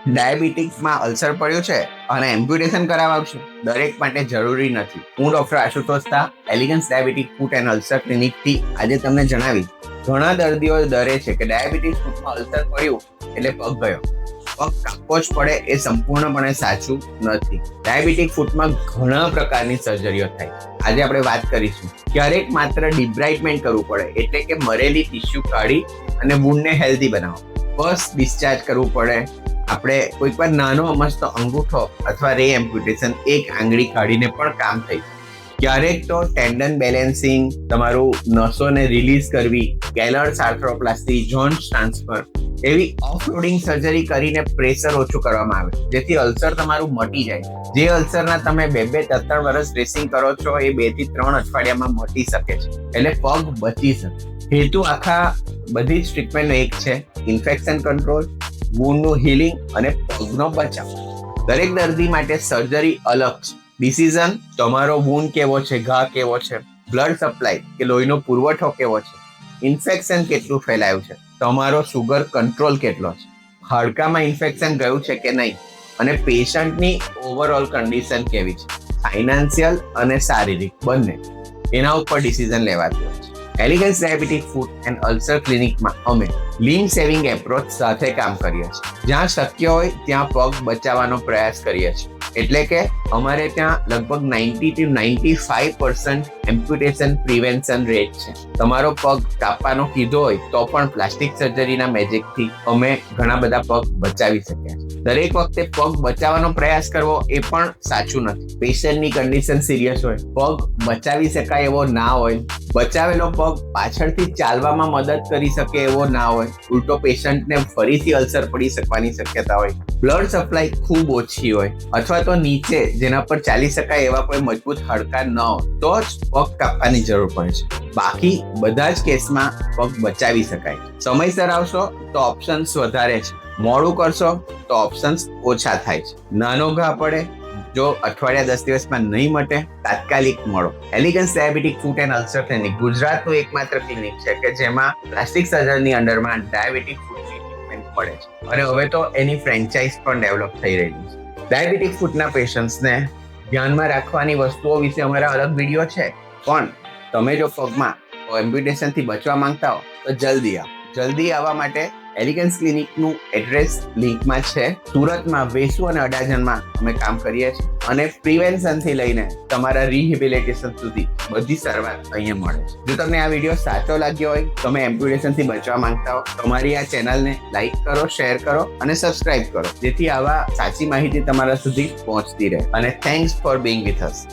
ડાયાબિટીસમાં ulcer પડ્યું છે અને એમ્પ્યુટેશન કરાવશે? દરેક માટે જરૂરી નથી. હું doctor Ashutosh Shah, Elegance diabetic foot and ulcer ક્લિનિકથી આજે તમને જણાવીશ. ઘણા દર્દીઓ ડરે છે કે ડાયાબિટીસ ફૂટમાં અલ્સર પડ્યું એટલે પગ ગયો. પગ કાપવો જ પડે એ સંપૂર્ણપણે સાચું નથી. ડાયાબિટીક ફૂટમાં ઘણા પ્રકારની સર્જરીઓ થાય. આજે આપણે વાત કરીશું. ક્યારેક માત્ર ડિબ્રાઇટમેન્ટ કરવું પડે, એટલે કે મરેલી ટિશ્યુ કાઢી અને વૂંડને હેલ્ધી બનાવો. બસ ડિસ્ચાર્જ કરવું પડે. આપણે કોઈક વાર નાનો અમસ્તો અંગૂઠો અથવા રે એમ્પ્યુટેશન, એક આંગળી કાઢીને પણ કામ થઈ. ક્યારેક તો ટેન્ડન બેલેન્સિંગ, તમારું નસોને રિલીઝ કરવી, ગેલર્સ આર્થ્રોપ્લાસ્ટી, જોઇન્ટ ટ્રાન્સફર એવી ઓફલોડિંગ સર્જરી કરીને પ્રેશર ઓછું કરવામાં આવે, જેથી અલ્સર તમારું મટી જાય. જે અલ્સરના તમે 2-3 વર્ષ ડ્રેસિંગ કરો છો, એ 2 થી 3 અઠવાડિયામાં મટી શકે છે, એટલે પગ બચી શકે. હેતુ આખા બધી જ ટ્રીટમેન્ટનો એક છે: ઇન્ફેક્શન કંટ્રોલ, વૂન્ડનું હીલિંગ અને પગનો બચાવ. દરેક દર્દી માટે સર્જરી અલગ છે. ડિસિઝન તમારો વૂન્ડ કેવો છે, ઘા કેવો છે, બ્લડ સપ્લાય કે લોહીનો પુરવઠો કેવો છે, ઇન્ફેક્શન કેટલું ફેલાયું છે, તમારો સુગર કંટ્રોલ કેટલો છે, હાડકામાં ઇન્ફેક્શન ગયું છે કે નહીં, અને પેશન્ટની ઓવરઓલ કન્ડિશન કેવી છે, ફાઇનાન્શિયલ અને શારીરિક બંને, એના ઉપર ડિસિઝન લેવાતું હોય છે. Elegance diabetic foot and ulcer ક્લિનિકમાં અમે લિમ્બ સેવિંગ એપ્રોચ સાથે કામ કરીએ છીએ. જ્યાં શક્ય હોય ત્યાં પગ બચાવવાનો પ્રયાસ કરીએ છીએ. એટલે કે અમારે ત્યાં લગભગ 90 થી 95% એમ્પ્યુટેશન પ્રિવેન્શન રેટ છે. તમારો પગ કાપવાનો કીધો હોય તો પણ પ્લાસ્ટિક સર્જરીના મેજિકથી અમે ઘણા બધા પગ બચાવી શક્યા છે. દરેક વખતે પગ બચાવવાનો પ્રયાસ કરવો એ પણ સાચું નથી. પેશન્ટની કન્ડિશન સિરિયસ હોય, પગ બચાવી શકાય એવો ના હોય, બચાવેલો પગ પાછળથી ચાલવામાં મદદ કરી શકે એવો ના હોય, ઉલટો પેશન્ટને ફરીથી અલ્સર પડી શકવાની શક્યતા હોય, બ્લડ સપ્લાય ખૂબ ઓછી હોય, અથવા તો નીચે જેના પર ચાલી શકાય એવા કોઈ મજબૂત હાડકા ન હોય, તો જ પગ કાપવાની જરૂર પડે છે. બાકી બધા જ કેસમાં પગ બચાવી શકાય. સમયસર આવશો તો ઓપ્શન્સ વધારે છે, મોડું કરશો તો ઓપ્શન્સ ઓછા થાય છે. નાનો ઘા પડે, જો અઠવાડિયા 10 દિવસમાં નહીં મટે, તાત્કાલિક મળો. Elegance diabetic foot and ulcer clinic ગુજરાતનું એકમાત્ર ક્લિનિક છે કે જેમાં પ્લાસ્ટિક સર્જરીની અંડરમાં ડાયાબિટીક ફૂટની ટ્રીટમેન્ટ મળે છે, અને હવે તો એની ફ્રેન્ચાઇઝ પણ ડેવલપ થઈ રહી છે. ડાયાબિટીક ફૂટના પેશન્ટ્સને ધ્યાનમાં રાખવાની વસ્તુઓ વિશે અમારા અલગ વિડીયો છે, પણ તમે જો પગમાં એમ્પ્યુટેશનથી બચવા માંગતા હો તો જલ્દી આવો. જલ્દી આવવા માટે એલિગન્સ ક્લિનિકનું એડ્રેસ લિંકમાં છે. સુરતમાં, વેસુ અને અડાજણમાં અમે કામ કરીએ છીએ, અને પ્રિવેન્શનથી લઈને તમારા રિહેબિલિટેશન સુધી બધી સારવાર અહીંયા મળે છે. જો તમને આ વિડીયો સાચો લાગ્યો હોય, તમે એમ્પ્યુટેશનથી બચવા માંગતા હો, તમારી આ ચેનલને લાઈક કરો, શેર કરો અને સબસ્ક્રાઇબ કરો, જેથી આવા સાચી માહિતી તમારા સુધી પહોંચતી રહે. અને thanks for being with us.